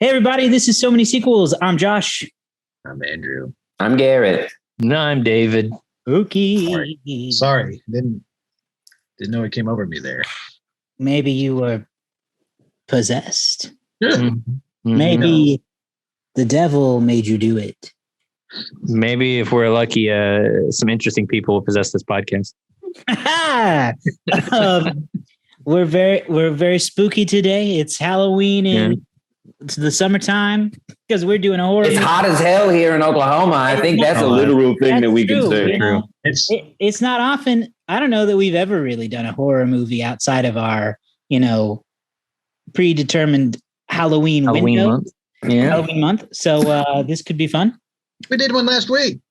Hey everybody, this is So Many Sequels. I'm Josh. I'm Andrew. I'm Garrett. No, I'm David. Okay. Sorry. Didn't know it came over me there. Maybe you were possessed. Mm-hmm. Maybe the devil made you do it. Maybe if we're lucky, some interesting people will possess this podcast. We're very spooky today. It's Halloween and it's the summertime because we're doing a horror. It's hot as hell here in Oklahoma. I think that's a literal thing that we can say. You know, it's not often. I don't know that we've ever really done a horror movie outside of our, predetermined Halloween window. Month. Yeah. Halloween month. So this could be fun. We did one last week.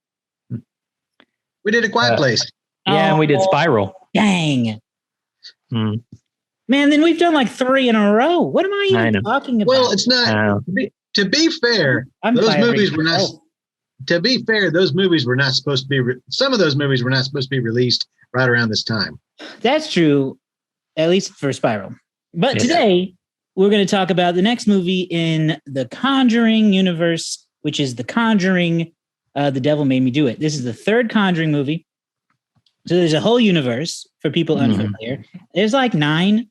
We did A Quiet Place. Yeah, and we did Spiral. Dang. Man, then we've done like 3 in a row. What am I even talking about? Well, it's not. To be fair, those movies were not. To be fair, those movies were not supposed to be. Some of those movies were not supposed to be released right around this time. That's true, at least for Spiral. But today we're going to talk about the next movie in the Conjuring universe, which is The Conjuring. The Devil Made Me Do It. This is the 3rd Conjuring movie. So there's a whole universe for people unfamiliar. There's like 9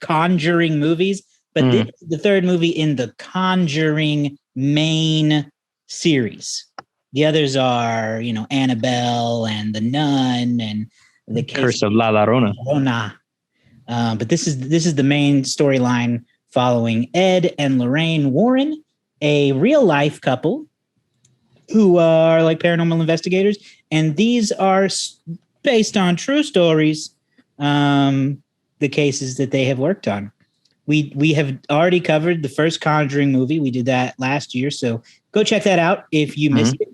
Conjuring movies, but this is the 3rd movie in the Conjuring main series. The others are, Annabelle and The Nun and the Curse of La Llorona. But this is the main storyline following Ed and Lorraine Warren, a real life couple who are like paranormal investigators, and these are based on true stories. The cases that they have worked on. We have already covered the first Conjuring movie. We did that last year, so go check that out if you missed it.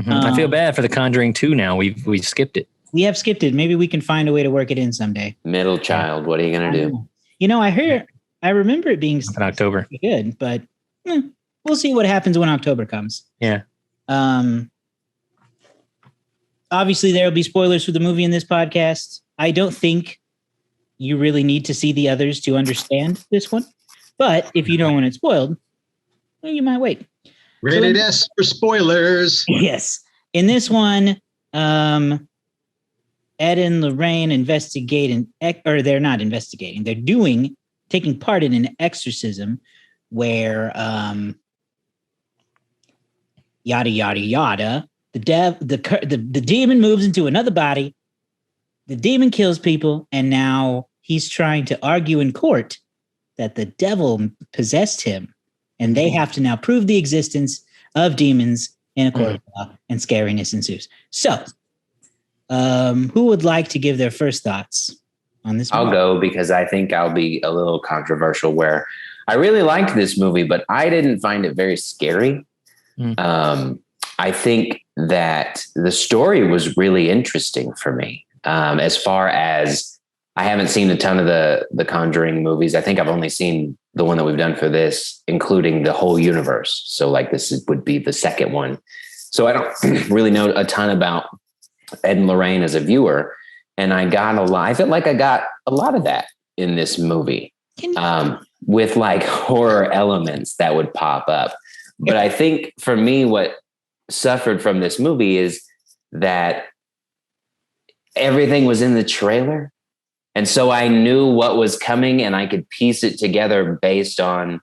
I feel bad for the Conjuring 2 now. We've skipped it. We have skipped it. Maybe we can find a way to work it in someday. Middle child, what are you gonna do? I remember it being in October. Good, but we'll see what happens when October comes. Yeah. Obviously, there will be spoilers for the movie in this podcast. I don't think you really need to see the others to understand this one. But if you don't want it spoiled, well, you might wait. Rated S for spoilers. Yes. In this one, Ed and Lorraine they're not investigating. They're taking part in an exorcism where yada, yada, yada. The demon moves into another body. The demon kills people, and now he's trying to argue in court that the devil possessed him, and they have to now prove the existence of demons in a court of law, and scariness ensues. So, who would like to give their first thoughts on this movie? I'll go because I think I'll be a little controversial where I really liked this movie, but I didn't find it very scary. I think that the story was really interesting for me. As far as I haven't seen a ton of the Conjuring movies. I think I've only seen the one that we've done for this, including the whole universe. So like this would be the second one. So I don't really know a ton about Ed and Lorraine as a viewer. And I felt like I got a lot of that in this movie with like horror elements that would pop up. But I think for me, what suffered from this movie is that everything was in the trailer. And so I knew what was coming and I could piece it together based on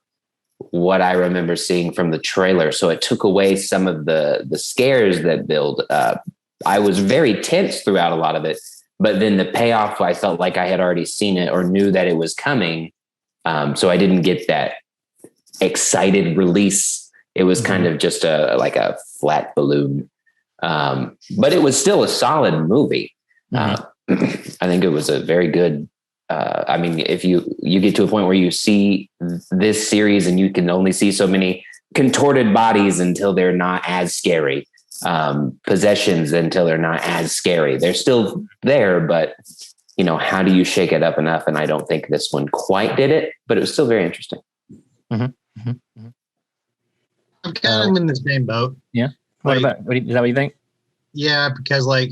what I remember seeing from the trailer. So it took away some of the scares that build up. I was very tense throughout a lot of it, but then the payoff, I felt like I had already seen it or knew that it was coming. So I didn't get that excited release. It was kind of just like a flat balloon. But it was still a solid movie. I think it was a very good, if you get to a point where you see this series and you can only see so many contorted bodies until they're not as scary, possessions until they're not as scary. They're still there, but how do you shake it up enough? And I don't think this one quite did it, but it was still very interesting. I'm kind of in the same boat. Yeah. Is that what you think? Yeah, because I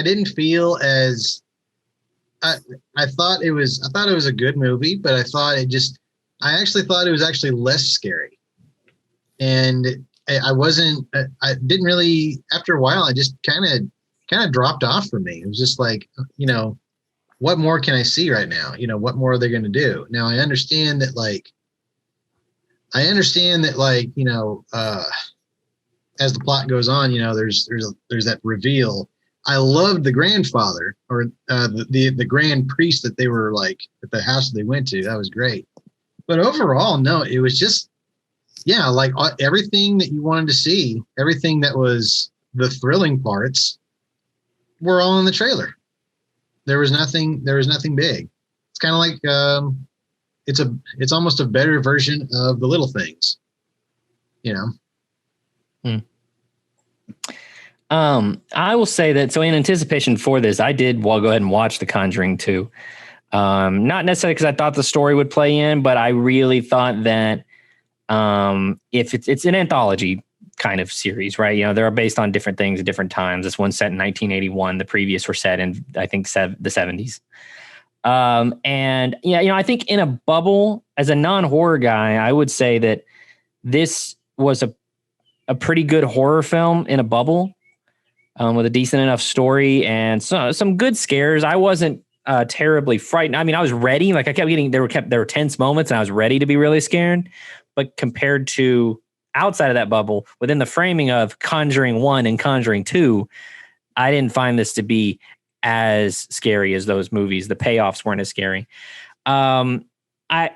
didn't feel as I thought it was a good movie, but I actually thought it was actually less scary. And I didn't really, after a while, I just kind of dropped off for me. It was just like, what more can I see right now? What more are they going to do? Now I understand that as the plot goes on, there's that reveal. I loved the grandfather or the grand priest that they were like at the house that they went to. That was great. But overall, no, it was just, like everything that you wanted to see, everything that was the thrilling parts were all in the trailer. There was nothing big. It's kind of like, it's almost a better version of The Little Things, I will say that, so in anticipation for this, I did go ahead and watch The Conjuring 2. Not necessarily because I thought the story would play in, but I really thought that if it's an anthology kind of series, right? They're based on different things at different times. This one's set in 1981. The previous were set in, I think, the 70s. I think in a bubble, as a non-horror guy, I would say that this was a pretty good horror film in a bubble, with a decent enough story and some good scares. I wasn't terribly frightened. I mean, I was ready. Like I kept getting, there were tense moments and I was ready to be really scared. But compared to outside of that bubble, within the framing of Conjuring 1 and Conjuring 2, I didn't find this to be as scary as those movies. The payoffs weren't as scary. I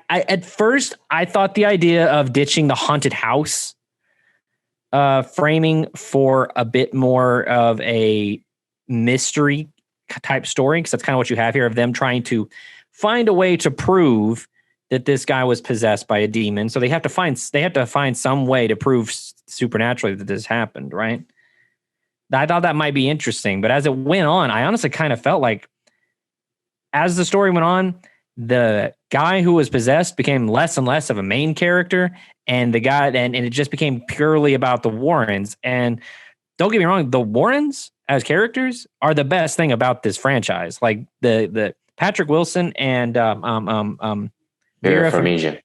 at first I thought the idea of ditching the haunted house framing for a bit more of a mystery type story, because that's kind of what you have here, of them trying to find a way to prove that this guy was possessed by a demon. So they have to find some way to prove supernaturally that this happened, right? I thought that might be interesting, but as it went on, I honestly kind of felt like as the story went on, the guy who was possessed became less and less of a main character, and and it just became purely about the Warrens. And don't get me wrong, the Warrens as characters are the best thing about this franchise. Like the Patrick Wilson and Vera Farmiga.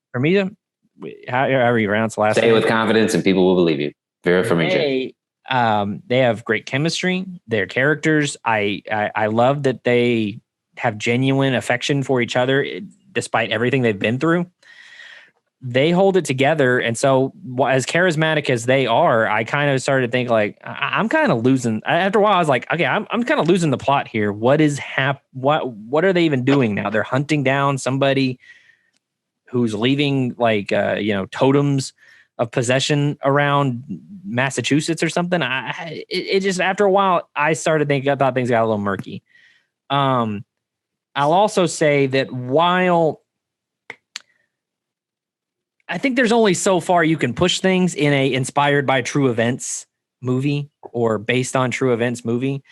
However you pronounce the last name. Say it with confidence and people will believe you. Vera Farmiga. They have great chemistry. Their characters, I love that they have genuine affection for each other despite everything they've been through. They hold it together. And so as charismatic as they are, I kind of started to think like, I'm kind of losing. After a while, I was like, okay, I'm kind of losing the plot here. What are they even doing now? They're hunting down somebody who's leaving totems of possession around Massachusetts or something. It just, after a while, I thought things got a little murky. I'll also say that while I think there's only so far you can push things in a inspired by true events movie or based on true events movie,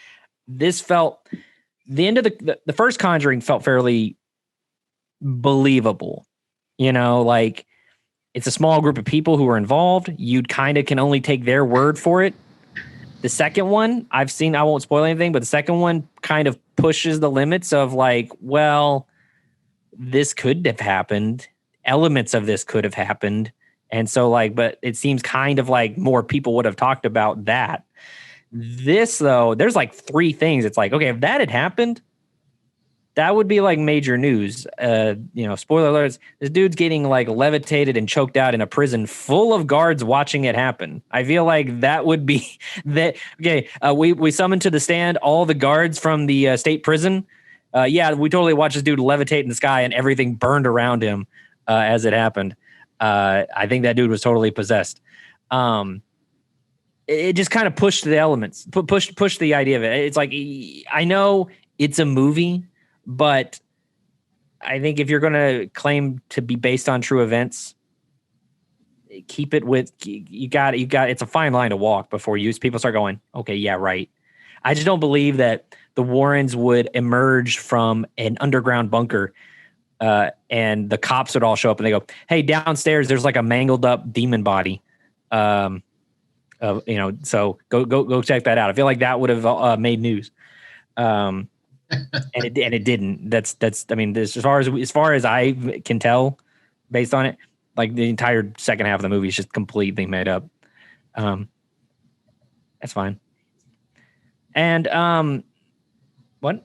this felt, the end of the first Conjuring felt fairly believable. Like it's a small group of people who are involved. You kind of can only take their word for it. The second one I won't spoil anything, but the second one kind of pushes the limits of like, well, this could have happened. Elements of this could have happened. And so but it seems kind of like more people would have talked about that. This though, there's like three things. It's like, okay, if that had happened, that would be like major news. Spoiler alerts, this dude's getting like levitated and choked out in a prison full of guards watching it happen. I feel like that would be that. Okay. We summoned to the stand all the guards from the state prison. We totally watched this dude levitate in the sky and everything burned around him as it happened. I think that dude was totally possessed. It just kind of pushed the elements, push the idea of it. It's like, I know it's a movie, but I think if you're going to claim to be based on true events, keep it with, you got, it's a fine line to walk before people start going, okay, yeah, right. I just don't believe that the Warrens would emerge from an underground bunker and the cops would all show up and they go, hey, downstairs, there's like a mangled up demon body. So go check that out. I feel like that would have made news. and it didn't. That's I mean, this, as far as I can tell, based on it, like the entire second half of the movie is just completely made up. That's fine. And what?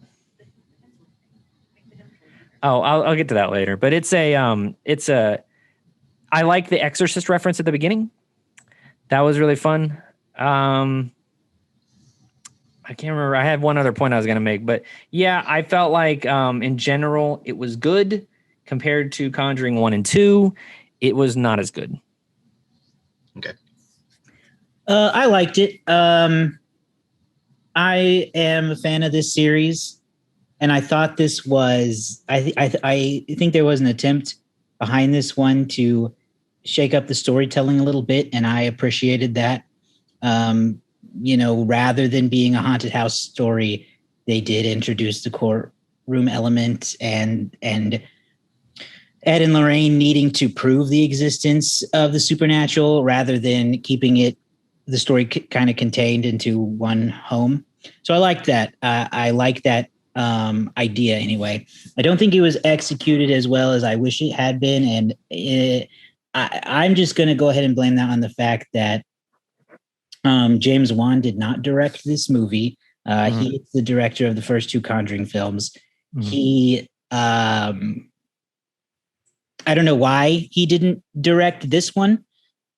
Oh, I'll get to that later. But it's a I like the Exorcist reference at the beginning. That was really fun. I can't remember. I had one other point I was going to make, but yeah, I felt like in general it was good compared to Conjuring 1 and 2. It was not as good. Okay. I liked it. I am a fan of this series, and I thought this was. I think there was an attempt behind this one to shake up the storytelling a little bit, and I appreciated that. Rather than being a haunted house story, they did introduce the courtroom element and Ed and Lorraine needing to prove the existence of the supernatural rather than keeping the story kind of contained into one home. So I like that. I like that idea anyway. I don't think it was executed as well as I wish it had been. And I'm just going to go ahead and blame that on the fact that James Wan did not direct this movie. He is the director of the first two Conjuring films. He, I don't know why he didn't direct this one,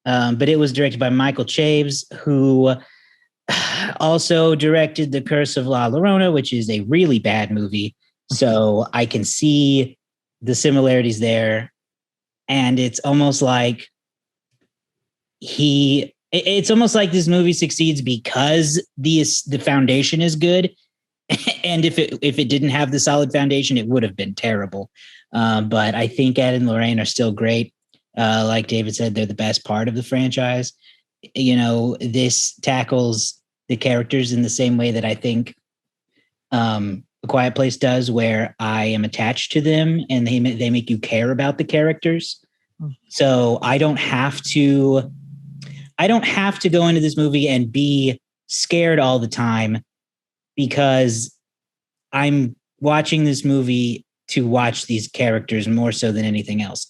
but it was directed by Michael Chaves, who also directed The Curse of La Llorona, which is a really bad movie. So I can see the similarities there. And it's almost like it's almost like this movie succeeds because the foundation is good. And if it didn't have the solid foundation, it would have been terrible. But I think Ed and Lorraine are still great. Like David said, they're the best part of the franchise. This tackles the characters in the same way that I think A Quiet Place does, where I am attached to them and they make you care about the characters. So I don't have to go into this movie and be scared all the time because I'm watching this movie to watch these characters more so than anything else.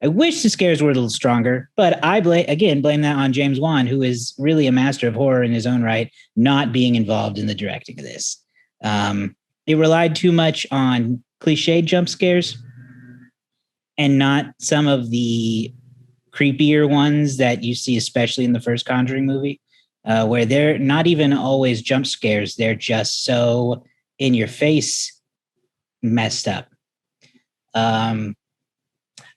I wish the scares were a little stronger, but I blame that on James Wan, who is really a master of horror in his own right, not being involved in the directing of this. It relied too much on cliched jump scares and not some of the creepier ones that you see, especially in the first Conjuring movie, where they're not even always jump scares. They're just so in your face messed up.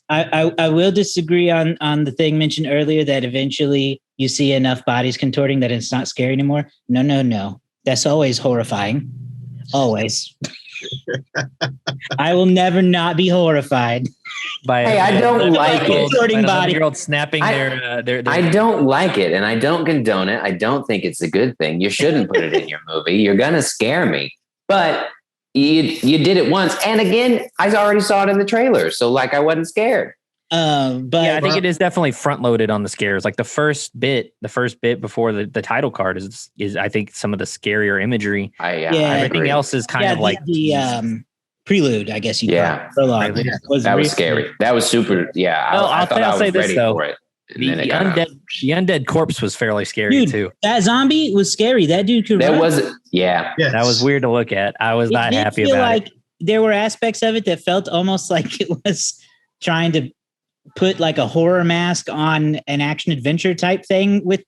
I will disagree on the thing mentioned earlier that eventually you see enough bodies contorting that it's not scary anymore. No. That's always horrifying. Always. I will never not be horrified. I don't like it. By 11-year-old snapping their I don't like it, and I don't condone it. I don't think it's a good thing. You shouldn't put it in your movie. You're gonna scare me. But you did it once, and again, I already saw it in the trailer, so I wasn't scared. But yeah, I think it is definitely front loaded on the scares. Like the first bit before the title card is I think some of the scarier imagery. Everything else is kind of like the prelude, I guess. Prologue. That was scary. That was super. Yeah, I thought I was ready for it. The undead corpse was fairly scary too. That zombie was scary. That dude could run. That was weird to look at. I was not happy about it. There were aspects of it that felt almost like it was trying to put like a horror mask on an action adventure type thing with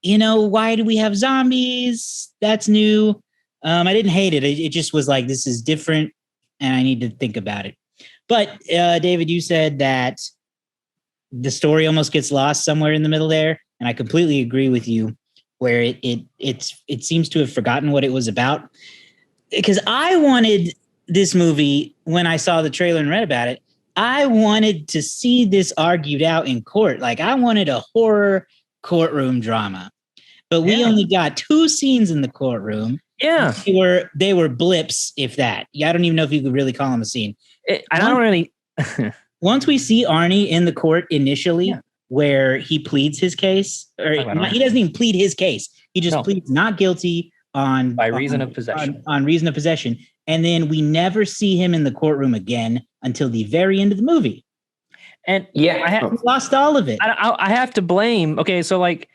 why do we have zombies? That's new. I didn't hate it. It just was like, this is different and I need to think about it. But David, you said that the story almost gets lost somewhere in the middle there. And I completely agree with you where it seems to have forgotten what it was about. Because I wanted this movie, when I saw the trailer and read about it, I wanted to see this argued out in court. Like I wanted a horror courtroom drama, but we only got 2 scenes in the courtroom. Yeah. They were blips, if that. Yeah, I don't even know if you could really call them a scene. Once we see Arnie in the court initially, where he pleads his case, or he doesn't even plead his case. He just pleads not guilty by reason of possession. On reason of possession. And then we never see him in the courtroom again until the very end of the movie. And we lost all of it. I have to blame. Okay, so like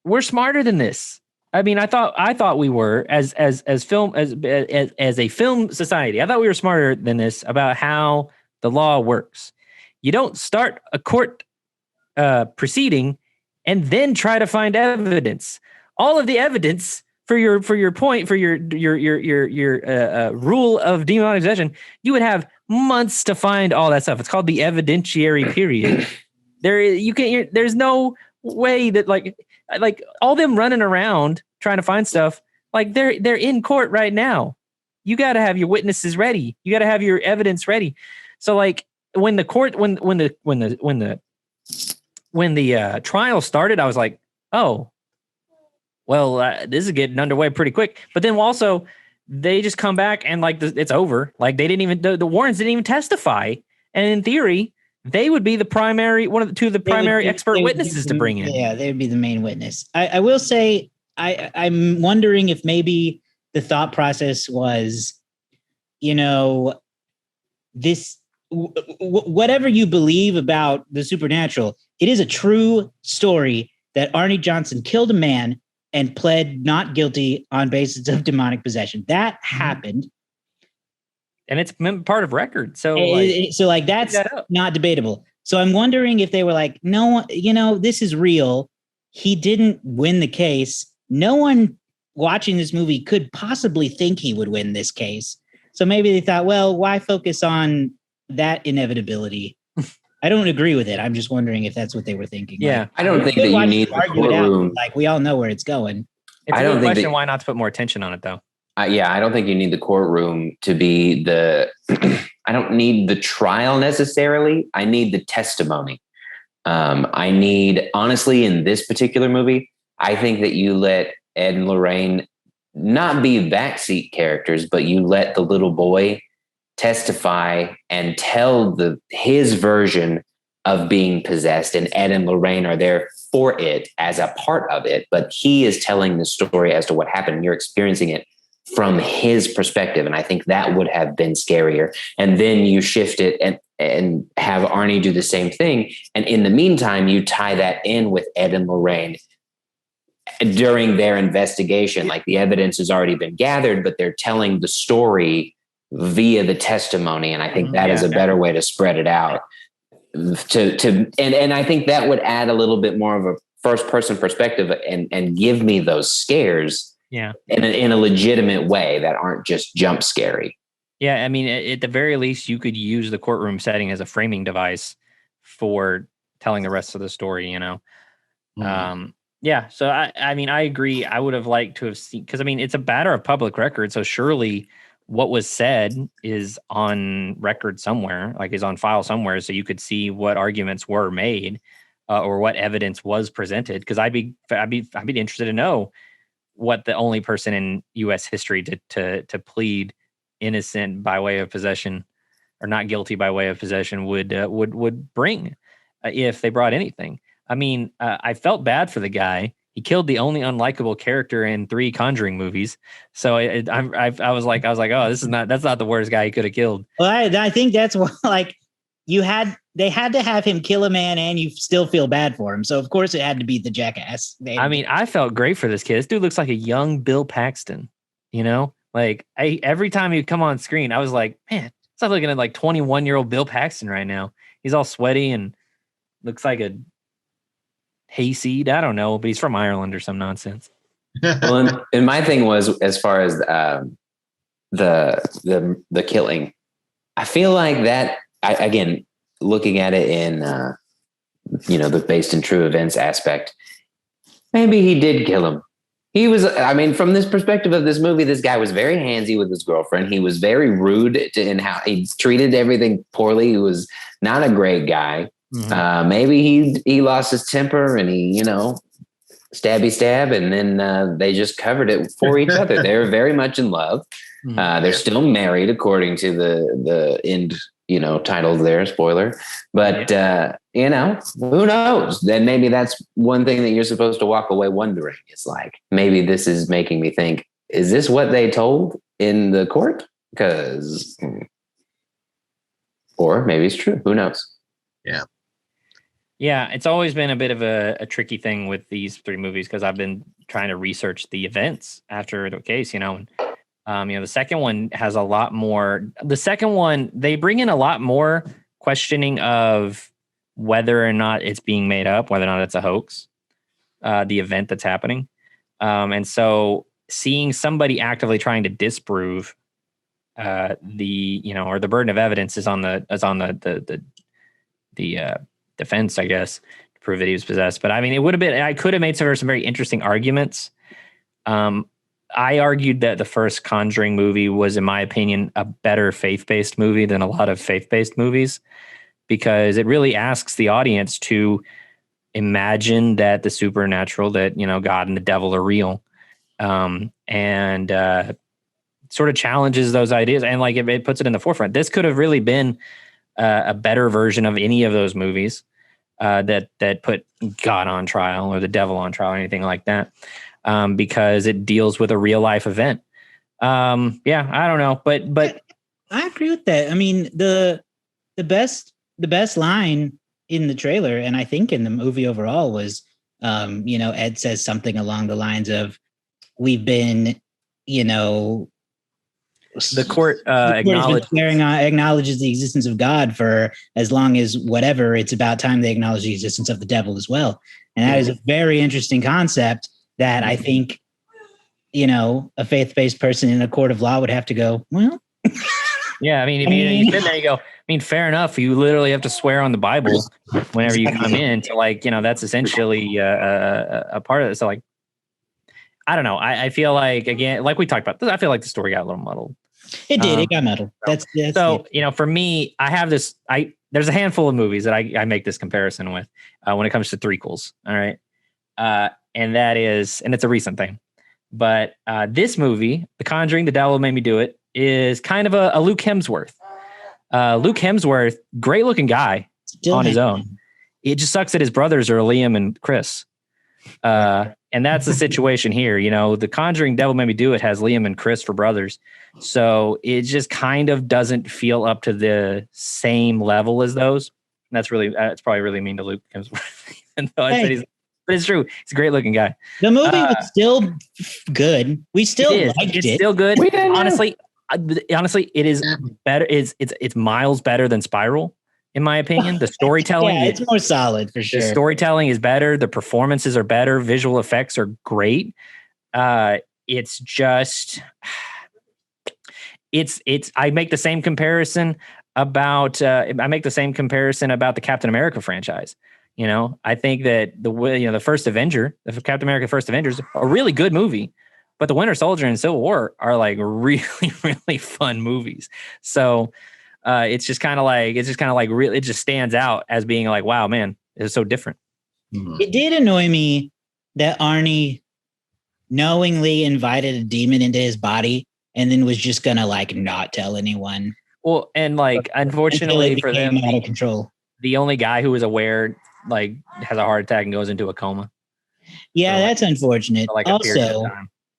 we're smarter than this. I mean, I thought we were as a film society. I thought we were smarter than this about how the law works. You don't start a court proceeding and then try to find evidence. All of the evidence for your point, for your rule of demonic possession, you would have months to find all that stuff. It's called the evidentiary period. There's no way that like all them running around trying to find stuff, like they're in court right now. You got to have your witnesses ready. You got to have your evidence ready. So like when the trial started, I was like, oh, well, this is getting underway pretty quick. But then also they just come back and like it's over. Like they didn't even the Warrens didn't even testify. And in theory, they would be the primary two of the primary expert witnesses to bring in. Yeah, they would be the main witness. I will say I'm wondering if maybe the thought process was, this whatever you believe about the supernatural, it is a true story that Arnie Johnson killed a man and pled not guilty on basis of demonic possession. That happened. And it's part of record. So that's not debatable. So I'm wondering if they were like, no, this is real. He didn't win the case. No one watching this movie could possibly think he would win this case. So maybe they thought, well, why focus on that inevitability? I don't agree with it. I'm just wondering if that's what they were thinking. Yeah. Like, I don't think that you need the courtroom. Like we all know where it's going. It's a good question why not to put more attention on it though. I don't think you need the courtroom to be I don't need the trial necessarily. I need the testimony. I need, honestly, in this particular movie, I think that you let Ed and Lorraine not be backseat characters, but you let the little boy testify and tell his version of being possessed, and Ed and Lorraine are there for it as a part of it, but he is telling the story as to what happened, and you're experiencing it from his perspective. And I think that would have been scarier. And then you shift it and have Arnie do the same thing. And in the meantime, you tie that in with Ed and Lorraine during their investigation. Like the evidence has already been gathered, but they're telling the story via the testimony. And I think that is a better way to spread it out. And I think that would add a little bit more of a first person perspective and give me those scares. Yeah. In a legitimate way that aren't just jump scary. Yeah. I mean, at the very least, you could use the courtroom setting as a framing device for telling the rest of the story, Yeah. So, I mean, I agree. I would have liked to have seen, because, I mean, it's a matter of public record. So surely what was said is on record somewhere, like is on file somewhere. So you could see what arguments were made or what evidence was presented. Because I'd be interested to know what the only person in U.S. history to plead innocent by way of possession or not guilty by way of possession would bring if they brought anything. I mean, I felt bad for the guy. He killed the only unlikable character in 3 Conjuring movies. So I was like, oh, that's not the worst guy he could have killed. Well, I think that's what, like, they had to have him kill a man and you still feel bad for him. So of course it had to be the jackass. I mean, I felt great for this kid. This dude looks like a young Bill Paxton, like every time he'd come on screen, I was like, man, it's not looking at like 21-year-old Bill Paxton right now. He's all sweaty and looks like a hayseed. I don't know, but he's from Ireland or some nonsense. Well, and my thing was, as far as the killing, I feel like that, again, looking at it in, the based in true events aspect, maybe he did kill him. He was, I mean, from this perspective of this movie, this guy was very handsy with his girlfriend. He was very rude in how he treated everything poorly. He was not a great guy. Mm-hmm. Maybe he lost his temper and he, stabby stab, and then they just covered it for each other. They're very much in love. They're still married according to the end, titles there, spoiler. But, who knows? Then maybe that's one thing that you're supposed to walk away wondering. It's like, maybe this is making me think, is this what they told in the court? Or maybe it's true. Who knows? Yeah. Yeah, it's always been a bit of a tricky thing with these three movies because I've been trying to research the events after the case, and the second one has a lot more. The second one, they bring in a lot more questioning of whether or not it's being made up, whether or not it's a hoax, the event that's happening. And so seeing somebody actively trying to disprove or the burden of evidence is on the defense, I guess, to prove that he was possessed. But I mean, I could have made some very interesting arguments. I argued that the first Conjuring movie was, in my opinion, a better faith-based movie than a lot of faith-based movies, because it really asks the audience to imagine that the supernatural, that, God and the devil are real. And sort of challenges those ideas. And like, it puts it in the forefront. This could have really been a better version of any of those movies that put God on trial or the devil on trial or anything like that, because it deals with a real life event. I don't know, but I agree with that. I mean, the best line in the trailer, and I think in the movie overall, was Ed says something along the lines of, "We've been, the court acknowledges the existence of God for as long as whatever. It's about time they acknowledge the existence of the devil as well." And that is a very interesting concept that I think, a faith-based person in a court of law would have to go, well. Yeah, I mean, you sit there, you go, fair enough. You literally have to swear on the Bible whenever you come in to that's essentially a part of it. So like, I don't know. I feel like, again, like we talked about, I feel like the story got a little muddled. It did. It got muddled. That's so, for me, I have this, there's a handful of movies that I make this comparison with when it comes to threequels. All right. And that is, and it's a recent thing, but this movie, The Conjuring, The Devil Made Me Do It, is kind of a Luke Hemsworth. Luke Hemsworth, great looking guy on his own. It just sucks that his brothers are Liam and Chris. And that's the situation here. The Conjuring, Devil Made Me Do It has Liam and Chris for brothers. So it just kind of doesn't feel up to the same level as those. And that's it's probably really mean to Luke Hemsworth. But it's true. He's a great looking guy. The movie was still good. We still liked it. It's still good. Honestly, it is better. It's miles better than Spiral, in my opinion. The storytelling, it's more solid for sure. The storytelling is better. The performances are better. Visual effects are great. It's just, I make the same comparison about the Captain America franchise. I think that the first Avenger, the Captain America First Avengers, a really good movie. But The Winter Soldier and Civil War are like really, really fun movies. So it just stands out as being like, wow, man, it's so different. It did annoy me that Arnie knowingly invited a demon into his body and then was just gonna not tell anyone. Well, and unfortunately for them, out of control. The only guy who was aware has a heart attack and goes into a coma. Yeah, that's unfortunate. Also,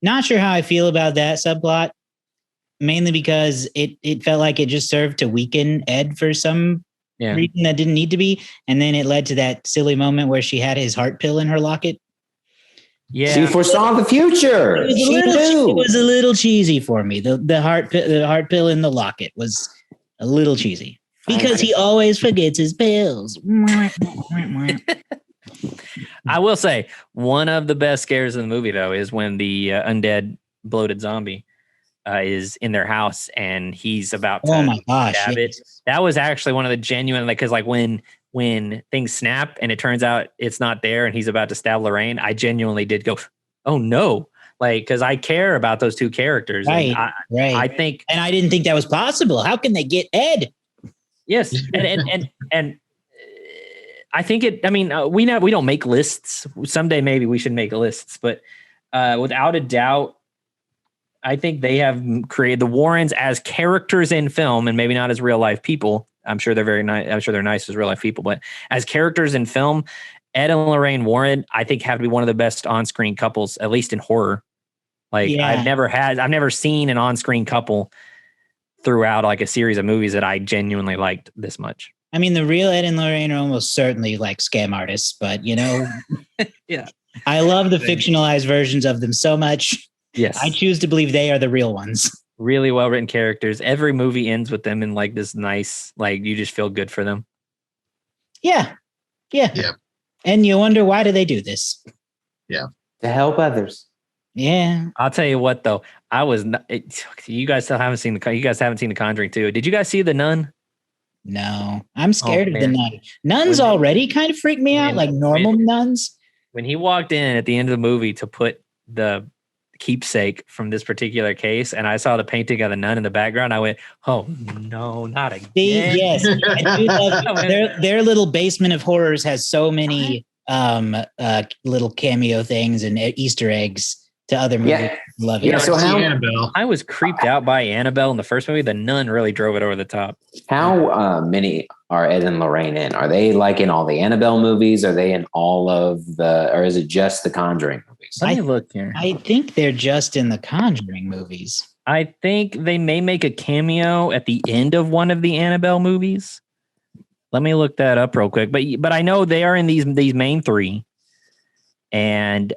not sure how I feel about that subplot, mainly because it felt like it just served to weaken Ed for some reason that didn't need to be. And then it led to that silly moment where she had his heart pill in her locket. Yeah. She foresaw the future. It was a little cheesy for me. The heart pill in the locket was a little cheesy because he always forgets his pills. I will say one of the best scares in the movie, though, is when the undead bloated zombie is in their house and he's about to stab it. That was actually one of the genuine, because when things snap and it turns out it's not there and he's about to stab Lorraine, I genuinely did go, oh no, because I care about those two characters. Right, and I think, and I didn't think that was possible. How can they get Ed? Yes, and I think it. I mean, we don't make lists. Someday maybe we should make lists, but without a doubt, I think they have created the Warrens as characters in film, and maybe not as real life people, I'm sure they're very nice. I'm sure they're nice as real life people, but as characters in film, Ed and Lorraine Warren, I think, have to be one of the best on-screen couples, at least in horror. Like I've never seen an on-screen couple throughout like a series of movies that I genuinely liked this much. I mean, the real Ed and Lorraine are almost certainly like scam artists, but yeah, I love the fictionalized versions of them so much. Yes, I choose to believe they are the real ones. Really well written characters. Every movie ends with them in like this nice, like you just feel good for them. Yeah. And you wonder, why do they do this? Yeah, to help others. Yeah, I'll tell you what though, you guys haven't seen The Conjuring 2. Did you guys see The Nun? No, I'm scared of the nun. Nuns already kind of freak me out, like normal nuns. When he walked in at the end of the movie to put the keepsake from this particular case, and I saw the painting of the nun in the background, I went, "Oh no, not again!" Yes, I do love their little basement of horrors has so many little cameo things and Easter eggs to other movies. Yeah. Love it. Yeah, so Annabelle. I was creeped out by Annabelle in the first movie. The Nun really drove it over the top. How many are Ed and Lorraine in? Are they like in all the Annabelle movies? Are they in all of or is it just the Conjuring movies? Let me look here. I think they're just in the Conjuring movies. I think they may make a cameo at the end of one of the Annabelle movies. Let me look that up real quick. But I know they are in these main three. And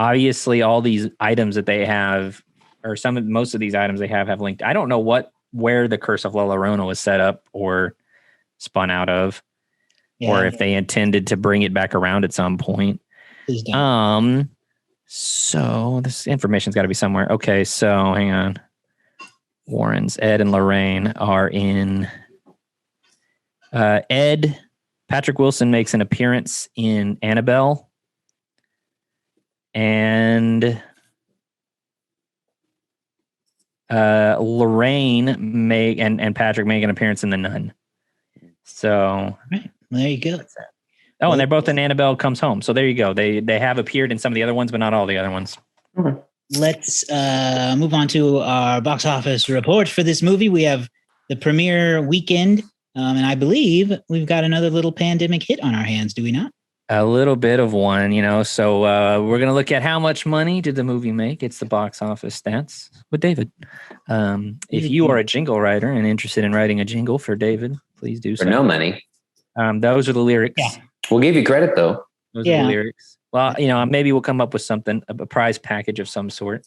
obviously all these items that they have, or most of these items they have linked. I don't know where the Curse of La Llorona was set up or spun out of, or if they intended to bring it back around at some point. So this information's got to be somewhere. Okay, so hang on. Warren's Ed and Lorraine are in. Ed, Patrick Wilson makes an appearance in Annabelle. And Lorraine and Patrick make an appearance in The Nun. So right. There you go. Oh, and they're both in Annabelle Comes Home. So there you go. They have appeared in some of the other ones, but not all the other ones. Okay. Let's move on to our box office report for this movie. We have the premiere weekend, and I believe we've got another little pandemic hit on our hands. Do we not? A little bit of one, So we're going to look at how much money did the movie make. It's the box office stats with David. If you are a jingle writer and interested in writing a jingle for David, please do so. For no money. Those are the lyrics. Yeah. We'll give you credit, though. Those are the lyrics. Well, maybe we'll come up with something, a prize package of some sort.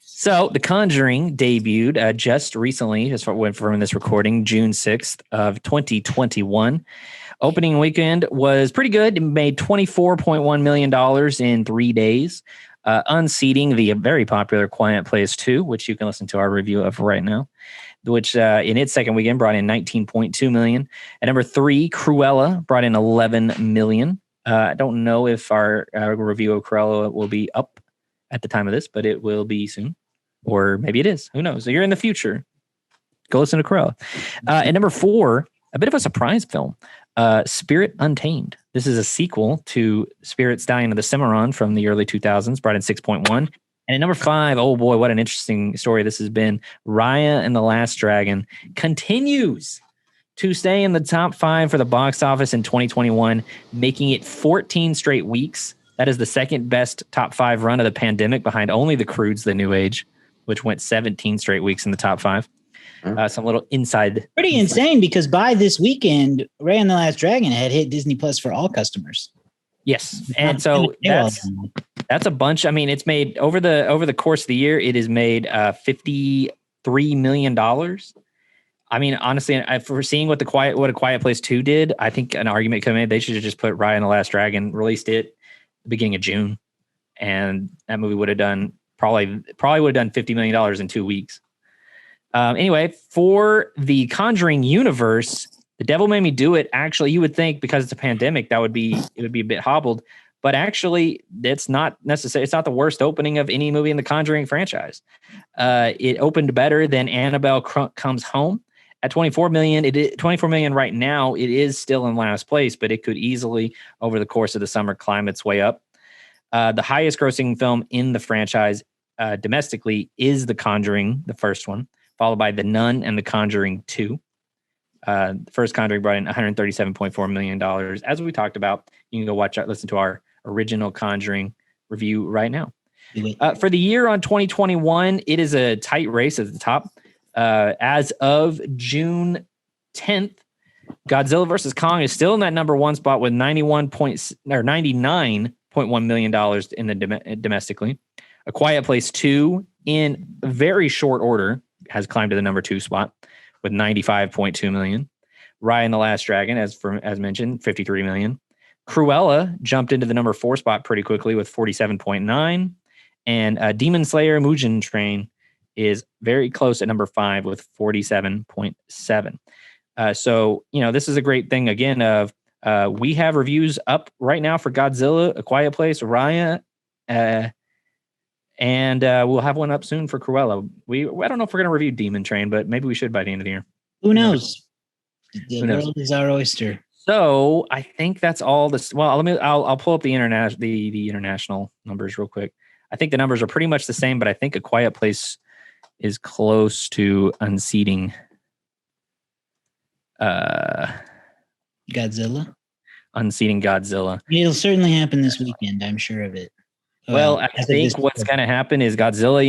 So The Conjuring debuted just recently, just from this recording, June 6th of 2021. Opening weekend was pretty good. It made $24.1 million in 3 days, unseating the very popular Quiet Place 2, which you can listen to our review of right now, which in its second weekend brought in $19.2 million. At number 3, Cruella brought in $11 million. I don't know if our review of Cruella will be up at the time of this, but it will be soon. Or maybe it is. Who knows? So you're in the future. Go listen to Cruella. At number 4, a bit of a surprise film. Spirit Untamed. This is a sequel to Spirits Dying of the Cimarron from the early 2000s, brought in 6.1. And at number 5, oh boy, what an interesting story this has been. Raya and the Last Dragon continues to stay in the top 5 for the box office in 2021, making it 14 straight weeks. That is the second best top 5 run of the pandemic, behind only The Croods, The New Age, which went 17 straight weeks in the top 5. Some little inside. Pretty insane, because by this weekend, Raya and the Last Dragon had hit Disney Plus for all customers. Yes, and so that's a bunch. I mean, it's made over the course of the year, it has made $53 million. I mean, honestly, for seeing what A Quiet Place 2 did, I think an argument could be made they should have just put Raya and the Last Dragon, released it at the beginning of June, and that movie would have done probably would have done $50 million in 2 weeks. Anyway, for the Conjuring universe, The Devil Made Me Do It. Actually, you would think because it's a pandemic, it would be a bit hobbled, but actually, it's not necessary. It's not the worst opening of any movie in the Conjuring franchise. It opened better than Annabelle Comes Home at 24 million. It is 24 million right now. It is still in last place, but it could easily, over the course of the summer, climb its way up. The highest grossing film in the franchise domestically is The Conjuring, the first one. followed by The Nun and The Conjuring 2. The first Conjuring brought in $137.4 million. As we talked about, you can go listen to our original Conjuring review right now. For the year on 2021, it is a tight race at the top. As of June 10th, Godzilla vs. Kong is still in that number one spot with $99.1 million in the domestically. A Quiet Place 2, in very short order, has climbed to the number 2 spot with $95.2 million. Raya and the Last Dragon, as mentioned, $53 million. Cruella jumped into the number 4 spot pretty quickly with $47.9. And Demon Slayer Mugen Train is very close at number 5 with $47.7. So, this is a great thing, again, of we have reviews up right now for Godzilla, A Quiet Place, Raya, and we'll have one up soon for Cruella. I don't know if we're going to review Demon Train, but maybe we should by the end of the year. Who knows? The world is our oyster. So I think that's all this. Well, I'll pull up the international numbers real quick. I think the numbers are pretty much the same, but I think A Quiet Place is close to unseating Godzilla. Unseating Godzilla. It'll certainly happen this weekend. I'm sure of it. Well, I think what's going to happen is Godzilla,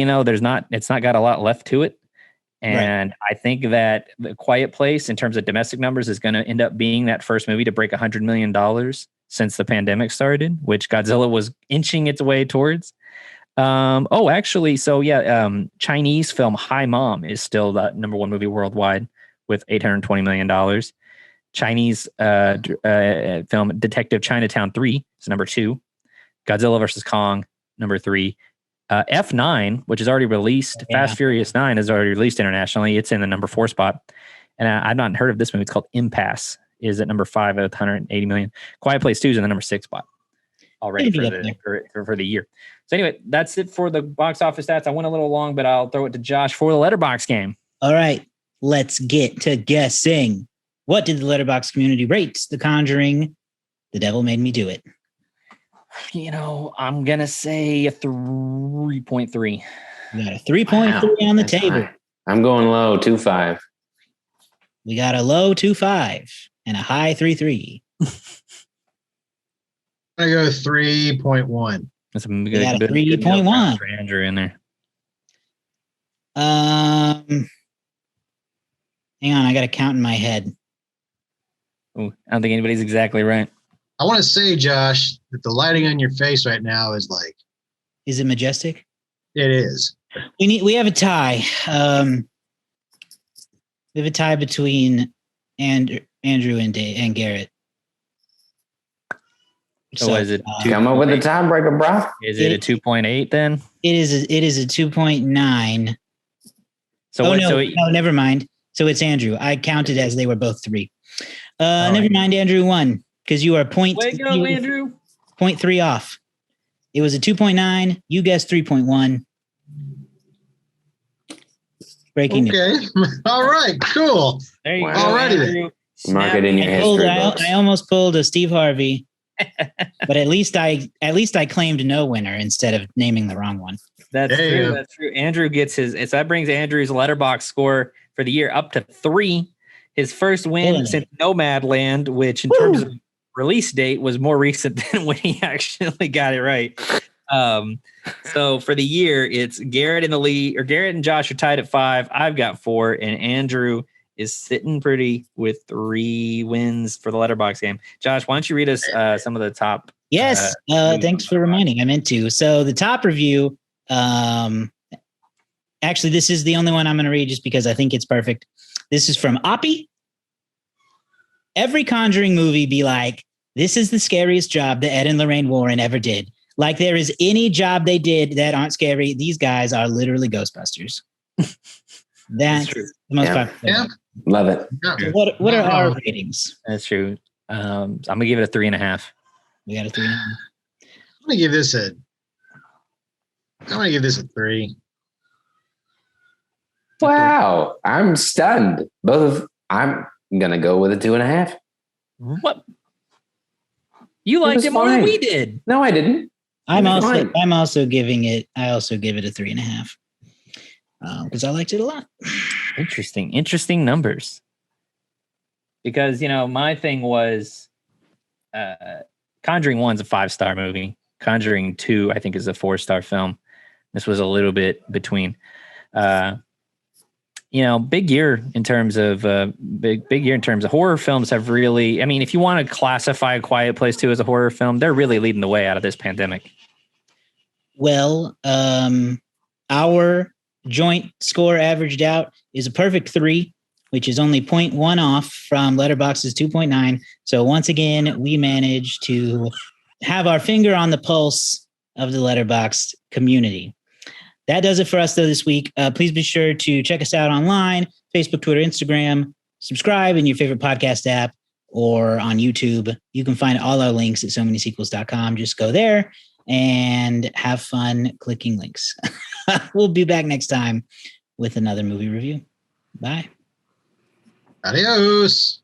it's not got a lot left to it. And right. I think that The Quiet Place, in terms of domestic numbers, is going to end up being that first movie to break $100 million since the pandemic started, which Godzilla was inching its way towards. Chinese film Hi Mom is still the number 1 movie worldwide with $820 million. Chinese film Detective Chinatown 3 is number 2. Godzilla vs. Kong, number 3. F9, which is already released, Fast Furious 9 is already released internationally. It's in the number 4 spot. And I've not heard of this movie. It's called Impasse, is at number 5 at 180 million. Quiet Place 2 is in the number 6 spot already for the year. So anyway, that's it for the box office stats. I went a little long, but I'll throw it to Josh for the Letterboxd game. All right, let's get to guessing. What did the Letterboxd community rate The Conjuring, The Devil Made Me Do It? I'm going to say a 3.3. We got a 3.3 on the table. High. I'm going low, 2.5. We got a low 2.5 and a high 3.3. I go 3.1. That's a good 3.1 for Andrew in there. Hang on, I got to count in my head. Ooh, I don't think anybody's exactly right. I want to say, Josh, that the lighting on your face right now is like... Is it majestic? It is. We have a tie. We have a tie between Andrew and Garrett. So is it come up with a tiebreaker, bro? Is it a 2.8 then? It is a 2.9. So no, never mind. So it's Andrew. I counted as they were both 3. Never mind, Andrew won. Because you are Andrew. 0.3 off. It was a 2.9. You guessed 3.1. Breaking news. All right. Cool. There you go. Alrighty then. Mark it in your history books. I almost pulled a Steve Harvey, but at least I claimed no winner instead of naming the wrong one. That's true. That's true. Andrew gets his. So that brings Andrew's Letterboxd score for the year up to 3. His first win since Nomadland, which in terms of release date was more recent than when he actually got it right. So for the year, it's Garrett in the lead, or Garrett and Josh are tied at 5. I've got 4, and Andrew is sitting pretty with 3 wins for the Letterboxd game. Josh, why don't you read us some of the top? Yes, thanks for reminding. I meant to. So the top review, actually, this is the only one I'm going to read just because I think it's perfect. This is from Oppie. Every Conjuring movie be like, this is the scariest job that Ed and Lorraine Warren ever did. Like there is any job they did that aren't scary. These guys are literally Ghostbusters. That's the most popular. Yeah. Love it. What are our ratings? That's true. I'm going to give it a 3.5. We got a 3.5. I'm going to give this a 3. Wow. I'm stunned. I'm going to go with a 2.5. What? You liked it more than we did. No, I didn't. I also give it a 3.5 because I liked it a lot. Interesting numbers. Because, my thing was Conjuring 1's a 5-star movie. Conjuring 2, I think, is a 4-star film. This was a little bit between. Big year in terms of horror films have really, if you want to classify A Quiet Place 2 as a horror film, they're really leading the way out of this pandemic. Well, our joint score averaged out is a perfect 3, which is only 0.1 off from Letterboxd's 2.9. So once again, we managed to have our finger on the pulse of the Letterboxd community. That does it for us, though, this week. Please be sure to check us out online, Facebook, Twitter, Instagram. Subscribe in your favorite podcast app or on YouTube. You can find all our links at somanysequels.com. Just go there and have fun clicking links. We'll be back next time with another movie review. Bye. Adios.